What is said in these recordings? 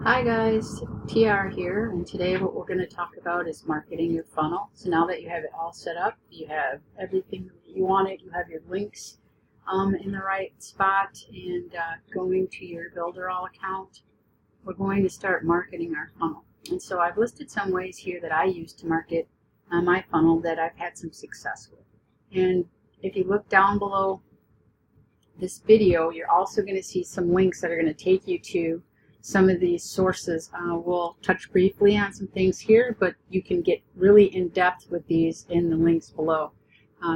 Hi guys, TR here, and today what we're going to talk about is marketing your funnel. So now that you have it all set up, you have everything you want it, you have your links in the right spot, and going to your Builderall account, we're going to start marketing our funnel. And so I've listed some ways here that I use to market my funnel that I've had some success with. And if you look down below this video, you're also going to see some links that are going to take you to some of these sources. We'll touch briefly on some things here, but you can get really in depth with these in the links below.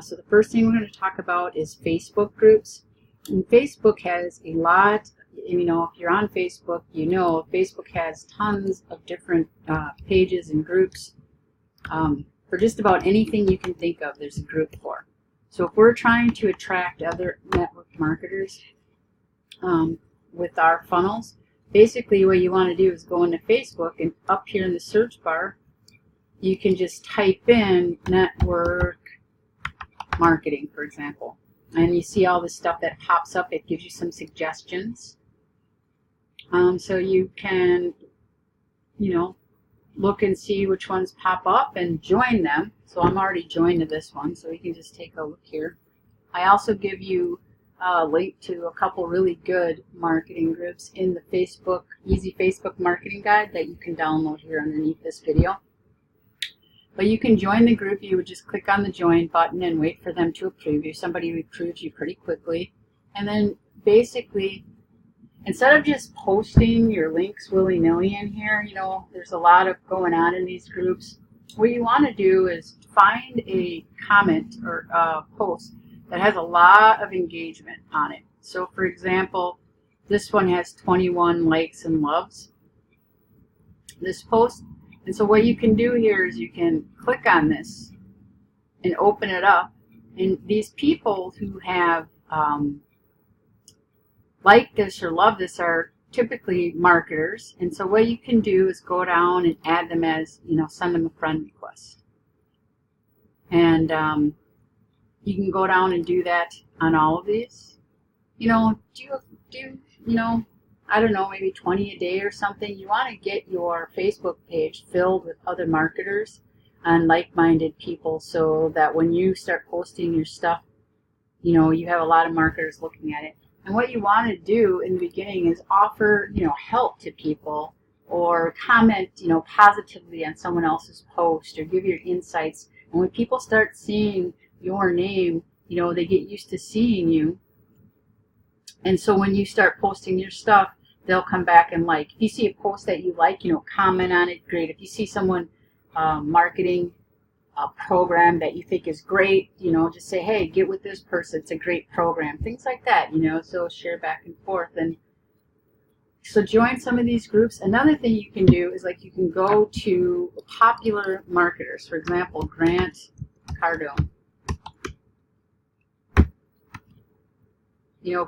So the first thing we're going to talk about is Facebook groups. And Facebook has a lot, if you're on Facebook, Facebook has tons of different pages and groups. For just about anything you can think of, there's a group for. So if we're trying to attract other network marketers with our funnels, basically what you want to do is go into Facebook, and up here in the search bar, you can just type in network marketing, for example. And you see all the stuff that pops up. It gives you some suggestions. So you can, look and see which ones pop up and join them. So I'm already joined to this one, so you can just take a look here. I also give you a link to a couple really good marketing groups in the Facebook Easy Facebook Marketing Guide that you can download here underneath this video. But you can join the group. You would just click on the join button and wait for them to approve you. Somebody approves you pretty quickly. And then basically, instead of just posting your links willy-nilly in here, there's a lot of going on in these groups. What you want to do is find a comment or a post that has a lot of engagement on it. So for example, this one has 21 likes and loves, this post. And so what you can do here is you can click on this and open it up. And these people who have liked this or love this are typically marketers. And so what you can do is go down and add them as, send them a friend request. And you can go down and do that on all of these. I don't know, maybe 20 a day or something. You want to get your Facebook page filled with other marketers and like-minded people so that when you start posting your stuff, you have a lot of marketers looking at it. And what you want to do in the beginning is offer, help to people, or comment, positively on someone else's post, or give your insights. And when people start seeing your name, they get used to seeing you. And so when you start posting your stuff, they'll come back and like. If you see a post that you like, comment on it, great. If you see someone marketing a program that you think is great, just say, hey, get with this person, it's a great program, things like that, so share back and forth. And so join some of these groups. Another thing you can do is you can go to popular marketers, for example, Grant Cardone.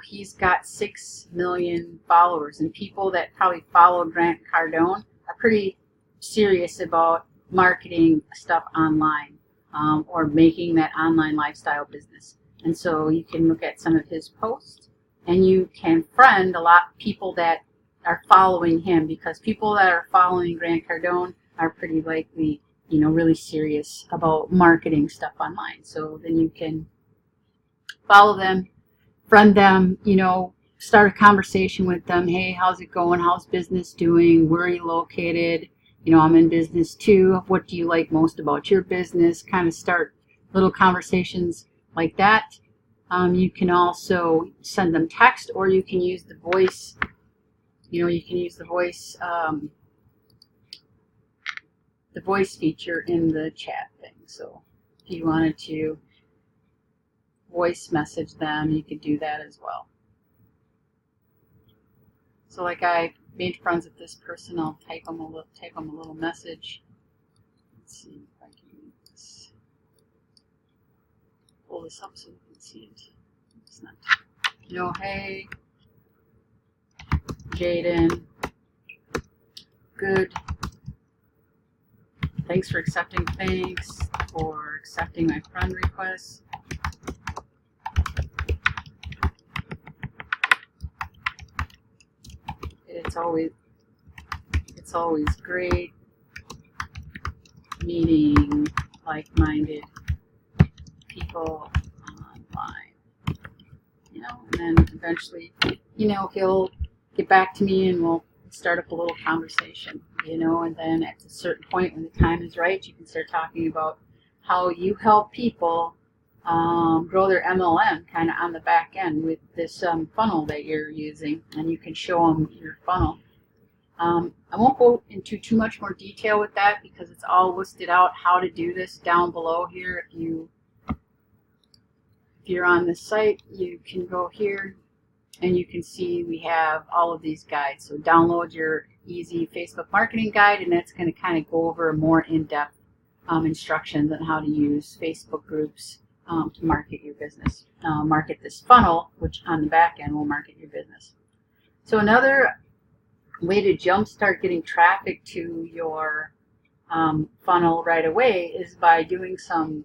He's got 6 million followers, and people that probably follow Grant Cardone are pretty serious about marketing stuff online, or making that online lifestyle business. And so you can look at some of his posts, and you can friend a lot of people that are following him, because people that are following Grant Cardone are pretty likely, really serious about marketing stuff online. So then you can follow them, friend them, start a conversation with them. Hey, how's it going? How's business doing? Where are you located? I'm in business too. What do you like most about your business? Kind of start little conversations like that. You can also send them text, or you can use the voice. You can use the voice feature in the chat thing. So if you wanted to voice message them, you could do that as well. So I made friends with this person, I'll type them a little message. Let's see if I can pull this up so you can see it. It's not. Hey, Jaden, good. Thanks for accepting my friend request. It's always It's always great meeting like-minded people online. You know, and then eventually, you know, he'll get back to me and we'll start up a little conversation, you know, and then at a certain point when the time is right, you can start talking about how you help people grow their MLM kind of on the back end with this funnel that you're using, and you can show them your funnel. I won't go into too much more detail with that because it's all listed out how to do this down below here. If you're on the site, you can go here and you can see we have all of these guides. So download your easy Facebook marketing guide, and that's going to kind of go over more in-depth instructions on how to use Facebook groups to market your business. Market this funnel, which on the back end will market your business. So another way to jumpstart getting traffic to your funnel right away is by doing some,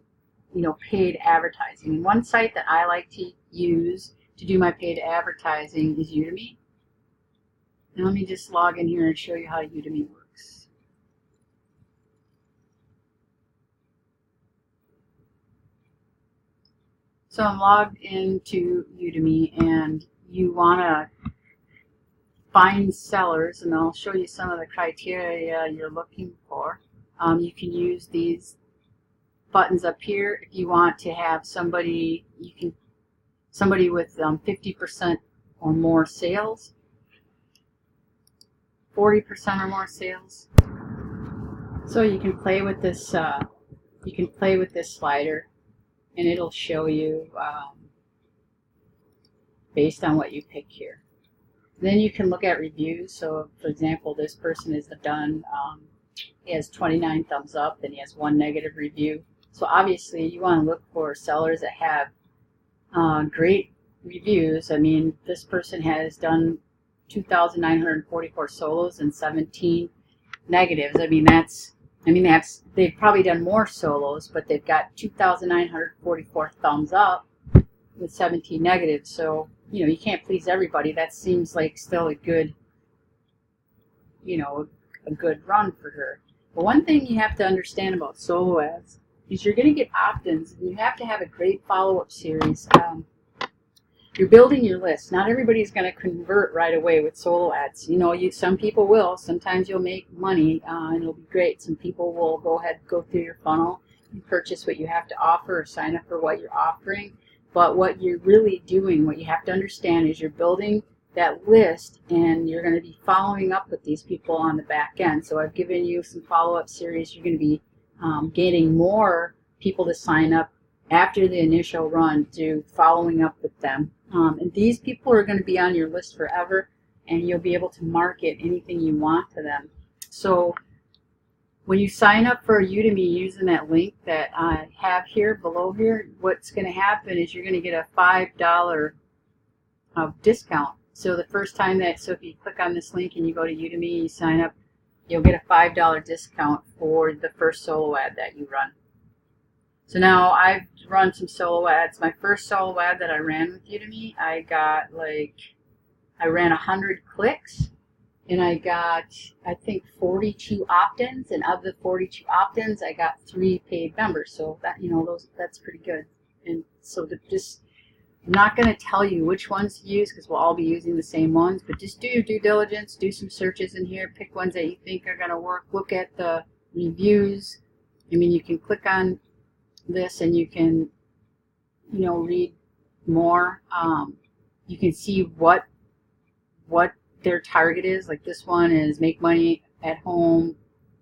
you know, paid advertising. And one site that I like to use to do my paid advertising is Udemy. And let me just log in here and show you how Udemy works. So I'm logged into Udemy, and you want to find sellers, and I'll show you some of the criteria you're looking for. You can use these buttons up here if you want to have somebody, somebody with 50% or more sales, 40% or more sales. So you can play with this. You can play with this slider, and it'll show you based on what you pick here. Then you can look at reviews. So, for example, this person has done, he has 29 thumbs up and he has 1 negative review. So obviously you want to look for sellers that have great reviews. I mean, this person has done 2,944 solos and 17 negatives. They've probably done more solos, but they've got 2,944 thumbs up with 17 negatives. So, you know, you can't please everybody. That seems like still a good, you know, a good run for her. But one thing you have to understand about solo ads is you're going to get opt-ins, and you have to have a great follow-up series. You're building your list. Not everybody's going to convert right away with solo ads. You know, some people will. Sometimes you'll make money, and it'll be great. Some people will go through your funnel and purchase what you have to offer or sign up for what you're offering. But what you're really doing, what you have to understand, is you're building that list, and you're going to be following up with these people on the back end. So I've given you some follow-up series. You're going to be getting more people to sign up after the initial run through following up with them. And these people are going to be on your list forever, and you'll be able to market anything you want to them. So when you sign up for Udemy using that link that I have here below here, what's going to happen is you're going to get a $5 discount. So the first time so if you click on this link and you go to Udemy, you sign up, you'll get a $5 discount for the first solo ad that you run. So now I've run some solo ads. My first solo ad that I ran with Udemy, I ran 100 clicks. And I got, I think, 42 opt-ins, and of the 42 opt-ins, I got 3 paid members. So that, you know, that's pretty good. And so I'm not going to tell you which ones to use because we'll all be using the same ones, but just do your due diligence, do some searches in here, pick ones that you think are going to work, look at the reviews. I mean, you can click on this and you can, you know, read more. You can see what their target is. Like this one is make money at home,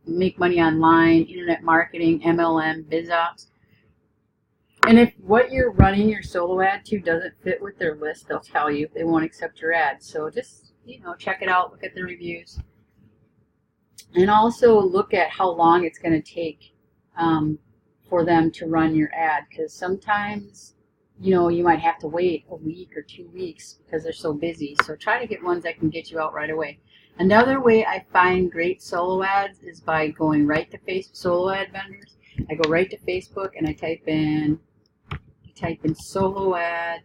make money online, internet marketing, MLM, biz ops. And if what you're running your solo ad to doesn't fit with their list, they'll tell you. They won't accept your ad. So just, you know, check it out, look at the reviews. And also look at how long it's going to take for them to run your ad, because sometimes, you know, you might have to wait a week or 2 weeks because they're so busy. So try to get ones that can get you out right away. Another way I find great solo ads is by going right to Facebook, solo ad vendors. I go right to Facebook and I type in solo ad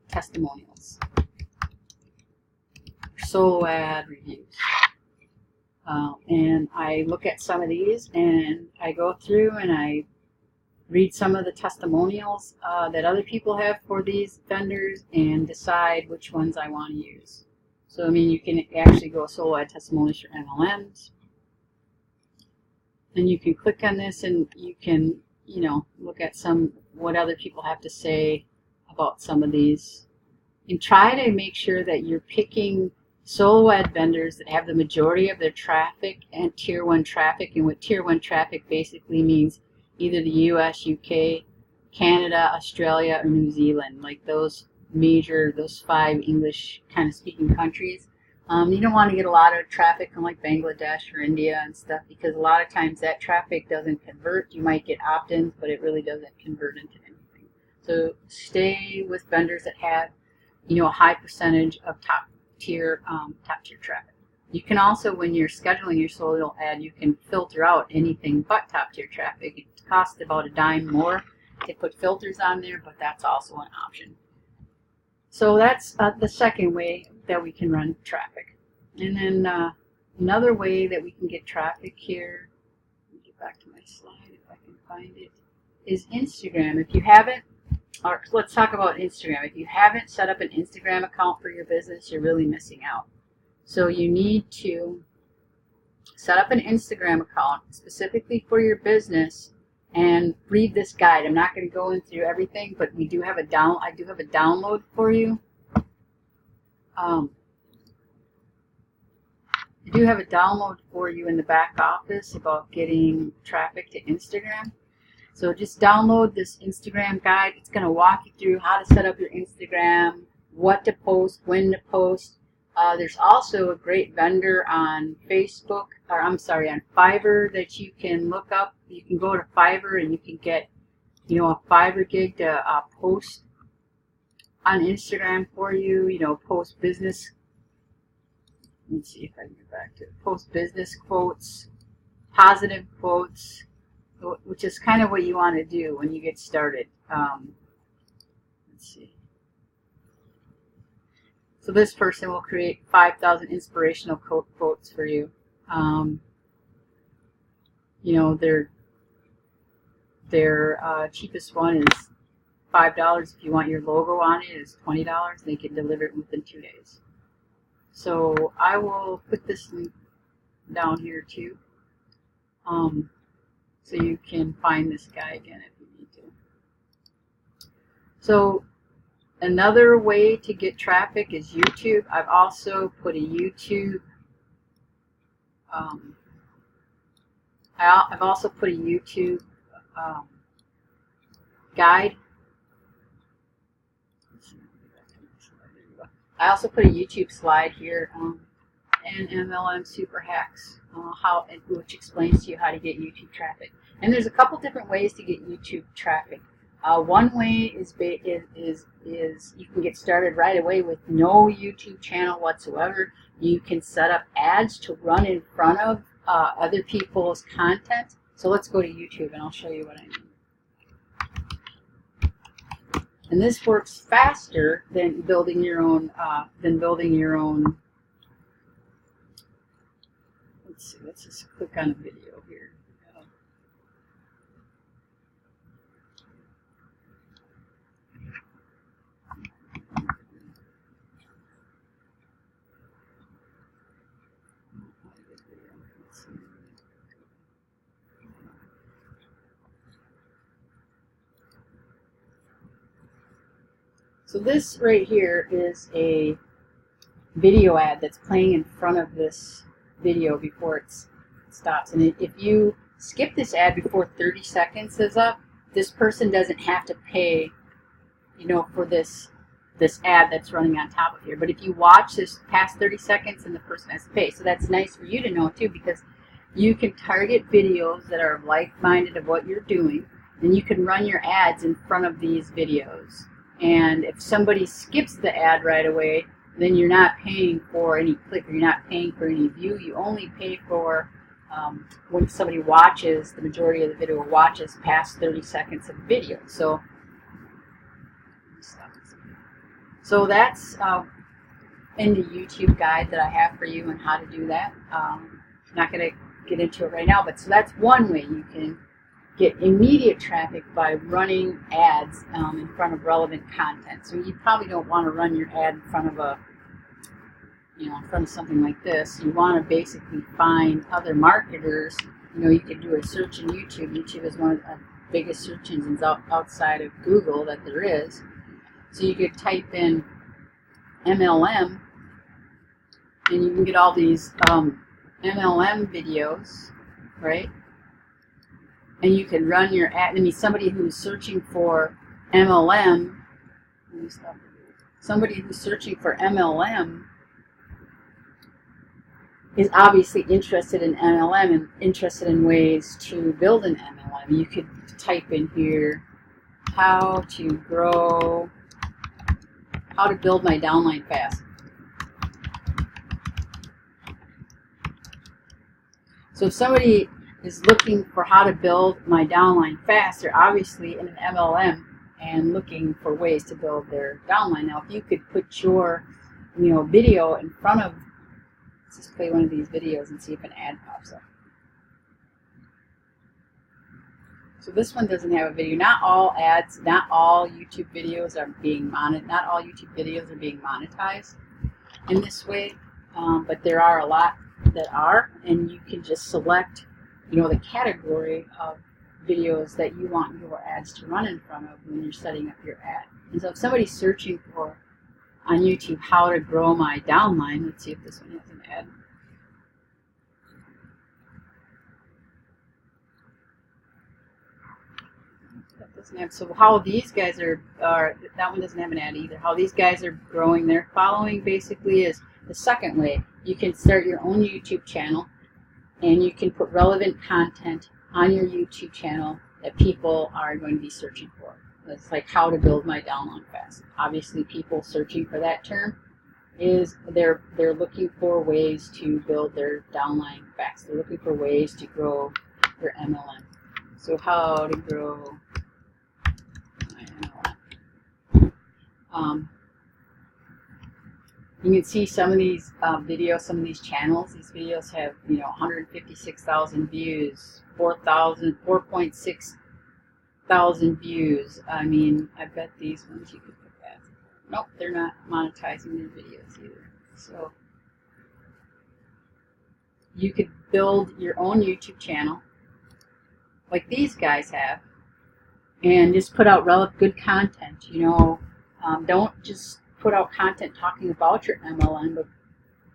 testimonials, solo ad reviews. And I look at some of these and I go through and I read some of the testimonials that other people have for these vendors and decide which ones I want to use. So, I mean, you can actually go solo ad testimonials for MLMs. And you can click on this and you can, you know, look at what other people have to say about some of these. And try to make sure that you're picking solo ad vendors that have the majority of their traffic and tier 1 traffic. And what tier 1 traffic basically means either the US, UK, Canada, Australia, or New Zealand, like those 5 English kind of speaking countries. You don't want to get a lot of traffic from like Bangladesh or India and stuff, because a lot of times that traffic doesn't convert. You might get opt-ins, but it really doesn't convert into anything. So stay with vendors that have, you know, a high percentage of top tier traffic. You can also, when you're scheduling your solo ad, you can filter out anything but top tier traffic. It costs about a dime more to put filters on there, but that's also an option. So that's the second way that we can run traffic. And then another way that we can get traffic here, let me get back to my slide if I can find it, is Instagram. If you haven't, or let's talk about Instagram. If you haven't set up an Instagram account for your business, you're really missing out. So you need to set up an Instagram account specifically for your business and read this guide. I'm not going to go into everything, but we do have I do have a download for you. I do have a download for you in the back office about getting traffic to Instagram. So just download this Instagram guide. It's going to walk you through how to set up your Instagram, what to post, when to post. There's also a great vendor on Facebook, or I'm sorry, on Fiverr that you can look up. You can go to Fiverr and you can get, you know, a Fiverr gig to post on Instagram for you. You know, post business. Let's see if I can get back to it. Post business quotes, positive quotes, which is kind of what you want to do when you get started. Let's see. So this person will create 5,000 inspirational quotes for you. You know, their cheapest one is $5. If you want your logo on it, it's $20. They can deliver it within 2 days. So I will put this link down here too, so you can find this guy again if you need to. So another way to get traffic is YouTube. I've also put a YouTube. I've also put a YouTube guide. I also put a YouTube slide here, and MLM Super Hacks, which explains to you how to get YouTube traffic. And there's a couple different ways to get YouTube traffic. One way is you can get started right away with no YouTube channel whatsoever. You can set up ads to run in front of other people's content. So let's go to YouTube and I'll show you what I mean. And this works faster than building your own. Let's see. Let's just click on a video here. So this right here is a video ad that's playing in front of this video before it stops. And if you skip this ad before 30 seconds is up, this person doesn't have to pay, you know, for this ad that's running on top of here. But if you watch this past 30 seconds, then the person has to pay. So that's nice for you to know too, because you can target videos that are like-minded of what you're doing, and you can run your ads in front of these videos. And if somebody skips the ad right away, then you're not paying for any click, or you're not paying for any view. You only pay for when somebody watches, the majority of the video watches past 30 seconds of video. So that's in the YouTube guide that I have for you on how to do that. I'm not going to get into it right now, but so that's one way you can get immediate traffic by running ads in front of relevant content. So you probably don't want to run your ad in front of in front of something like this. You want to basically find other marketers. You could do a search in YouTube. YouTube is one of the biggest search engines outside of Google that there is. So you could type in MLM, and you can get all these MLM videos, right? And you can run your ad. I mean, somebody who's searching for MLM, somebody who's searching for MLM is obviously interested in MLM and interested in ways to build an MLM. You could type in here, how to build my downline fast. So if somebody is looking for how to build my downline fast, they're obviously in an MLM and looking for ways to build their downline. Now, if you could put your video in front of, let's just play one of these videos and see if an ad pops up. So this one doesn't have a video. Not all ads, not all YouTube videos are being monetized in this way, but there are a lot that are, and you can just select the category of videos that you want your ads to run in front of when you're setting up your ad. And so if somebody's searching for on YouTube how to grow my downline, let's see if this one has an ad. That doesn't have. So how these guys are that one doesn't have an ad either. How these guys are growing their following basically is the second way. You can start your own YouTube channel, and you can put relevant content on your YouTube channel that people are going to be searching for. It's like how to build my downline fast. Obviously, people searching for that term is they're looking for ways to build their downline fast. They're looking for ways to grow their MLM. So how to grow my MLM. You can see some of these videos, some of these channels. These videos have 156,000 views, 4.6 thousand views. I mean, I bet these ones you could put that. Nope, they're not monetizing their videos either. So you could build your own YouTube channel like these guys have, and just put out good content. Don't just put out content talking about your MLM, but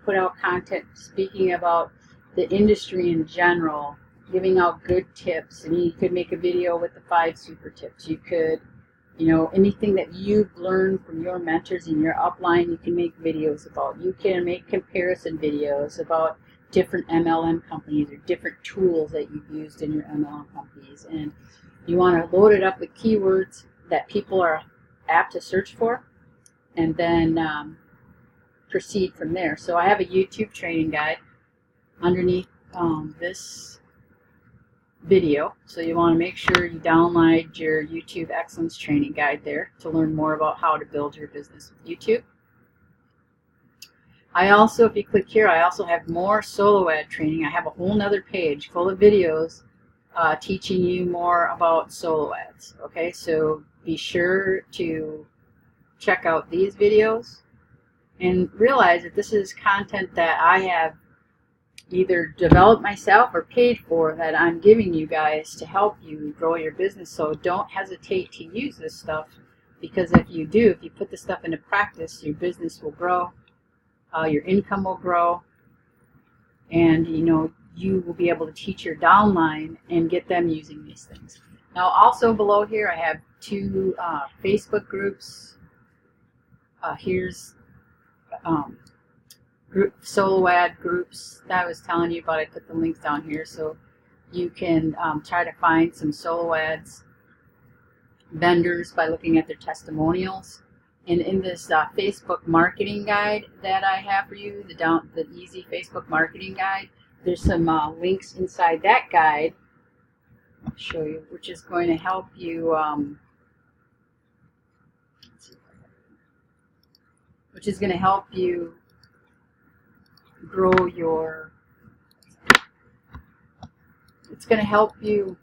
put out content speaking about the industry in general, giving out good tips. I mean, you could make a video with the 5 super tips. You could, anything that you've learned from your mentors in your upline, you can make videos about. You can make comparison videos about different MLM companies or different tools that you've used in your MLM companies. And you want to load it up with keywords that people are apt to search for, and then proceed from there. So I have a YouTube training guide underneath this video. So you want to make sure you download your YouTube Excellence Training Guide there to learn more about how to build your business with YouTube. I also, if you click here, I also have more solo ad training. I have a whole nother page full of videos teaching you more about solo ads. Okay, so be sure to check out these videos and realize that this is content that I have either developed myself or paid for, that I'm giving you guys to help you grow your business. So don't hesitate to use this stuff, because if you do, if you put this stuff into practice, your business will grow, your income will grow, and you will be able to teach your downline and get them using these things. Now also below here I have 2 Facebook groups. Here's solo ad groups that I was telling you about. I put the links down here so you can try to find some solo ads vendors by looking at their testimonials. And in this Facebook marketing guide that I have for you, the easy Facebook marketing guide, there's some links inside that guide, I'll show you, which is going to help you grow your It's going to help you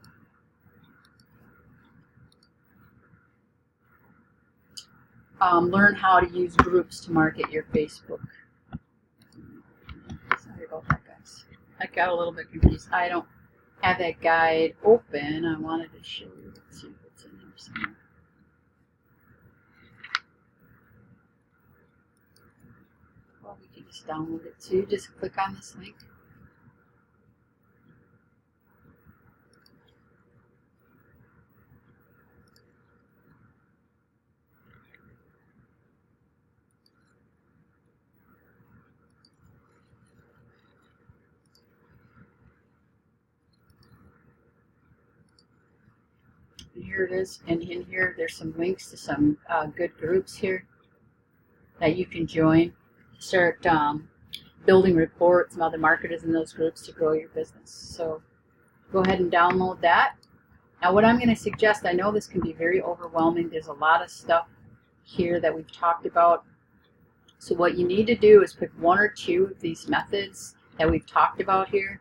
learn how to use groups to market your Facebook. Sorry about that, guys. I got a little bit confused. I don't have that guide open. I wanted to show you. Let's see if it's in there somewhere. Well, we can just download it too. Just click on this link. Here it is, and in here there's some links to some good groups here that you can join. Start building reports and other marketers in those groups to grow your business. So go ahead and download that. Now what I'm going to suggest, I know this can be very overwhelming. There's a lot of stuff here that we've talked about. So what you need to do is pick one or two of these methods that we've talked about here.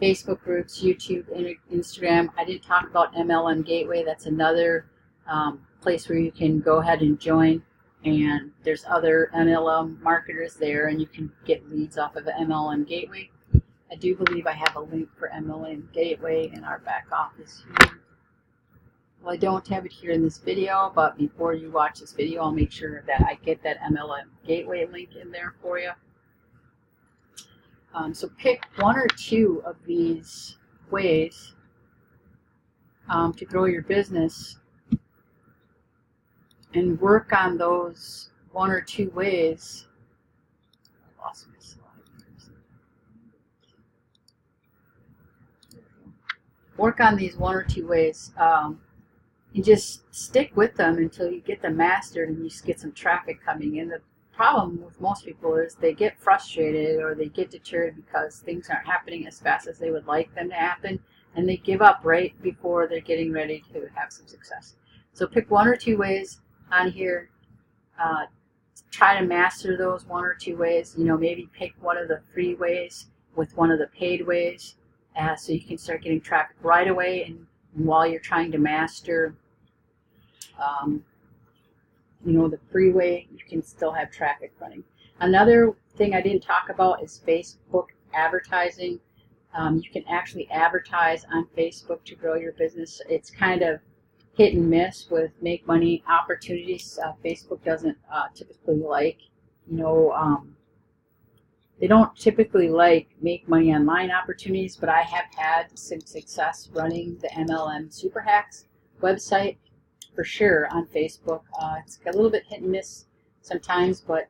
Facebook groups, YouTube, Instagram. I didn't talk about MLM Gateway. That's another place where you can go ahead and join. And there's other MLM marketers there, and you can get leads off of the MLM Gateway. I do believe I have a link for MLM Gateway in our back office here. Well, I don't have it here in this video, but before you watch this video, I'll make sure that I get that MLM Gateway link in there for you. So pick one or two of these ways to grow your business and work on those one or two ways. I lost my slide. Work on these one or two ways and just stick with them until you get them mastered and you get some traffic coming in. The problem with most people is they get frustrated or they get deterred because things aren't happening as fast as they would like them to happen, and they give up right before they're getting ready to have some success. So pick one or two ways on here. Try to master those one or two ways. You know, maybe pick one of the free ways with one of the paid ways, so you can start getting traffic right away, and while you're trying to master you know, the free way, you can still have traffic running. Another thing I didn't talk about is Facebook advertising. You can actually advertise on Facebook to grow your business. It's kind of hit and miss with make money opportunities. Facebook doesn't typically like, you know, they don't typically like make money online opportunities, but I have had some success running the MLM Super Hacks website for sure on Facebook. It's a little bit hit and miss sometimes, but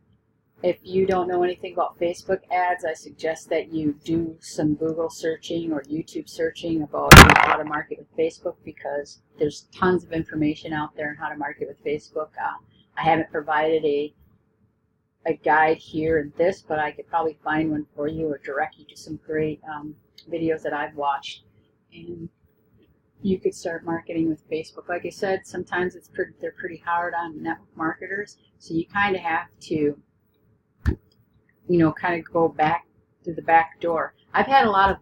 if you don't know anything about Facebook ads, I suggest that you do some Google searching or YouTube searching about how to market with Facebook, because there's tons of information out there on how to market with Facebook. I haven't provided a guide here in this, but I could probably find one for you or direct you to some great videos that I've watched, and you could start marketing with Facebook. Like I said, sometimes they're pretty hard on network marketers, so you kind of have to, you know, kind of go back to the back door. I've had a lot of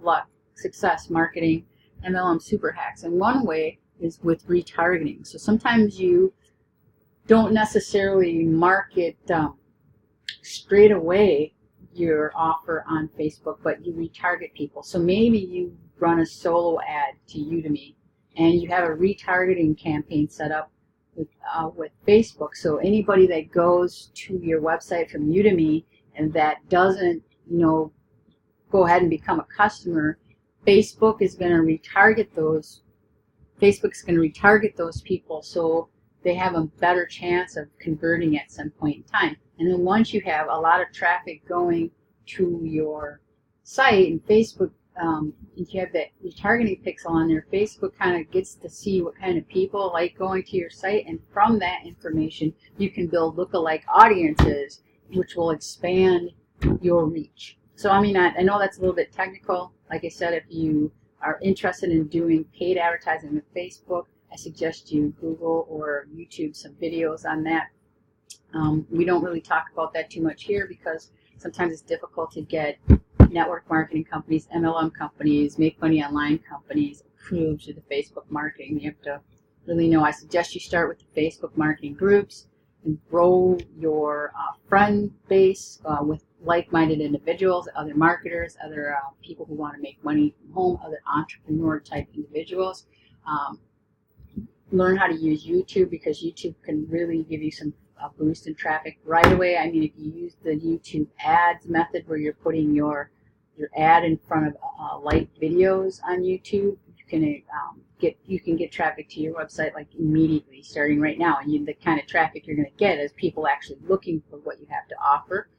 success marketing MLM Super Hacks, and one way is with retargeting. So sometimes you don't necessarily market straight away your offer on Facebook, but you retarget people. So maybe you run a solo ad to Udemy, and you have a retargeting campaign set up with Facebook. So anybody that goes to your website from Udemy and that doesn't, you know, go ahead and become a customer, Facebook is going to retarget those. Facebook's going to retarget those people, so they have a better chance of converting at some point in time. And then once you have a lot of traffic going to your site, and Facebook, if you have that retargeting pixel on there, Facebook kind of gets to see what kind of people like going to your site, and from that information you can build lookalike audiences, which will expand your reach. So I mean, I know that's a little bit technical. Like I said, if you are interested in doing paid advertising with Facebook, I suggest you Google or YouTube some videos on that. We don't really talk about that too much here because sometimes it's difficult to get network marketing companies, MLM companies, make money online companies approve to the Facebook marketing. You have to really know. I suggest you start with the Facebook marketing groups and grow your friend base with like-minded individuals, other marketers, other people who want to make money from home, other entrepreneur-type individuals. Learn how to use YouTube, because YouTube can really give you some boost in traffic right away. I mean, if you use the YouTube ads method, where you're putting your ad in front of like videos on YouTube, you can get traffic to your website like immediately, starting right now. And the kind of traffic you're going to get is people actually looking for what you have to offer.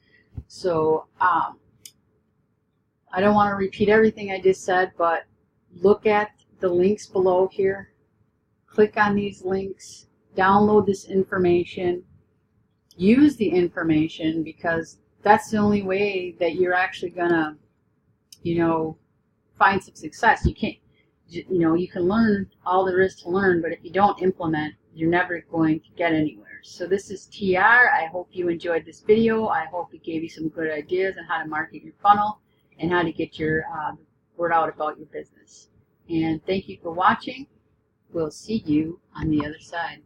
So I don't want to repeat everything I just said, but look at the links below here. Click on these links, download this information, use the information, because that's the only way that you're actually gonna, find some success. You can't, you can learn all there is to learn, but if you don't implement, you're never going to get anywhere. So this is TR. I hope you enjoyed this video. I hope it gave you some good ideas on how to market your funnel and how to get your word out about your business. And thank you for watching. We'll see you on the other side.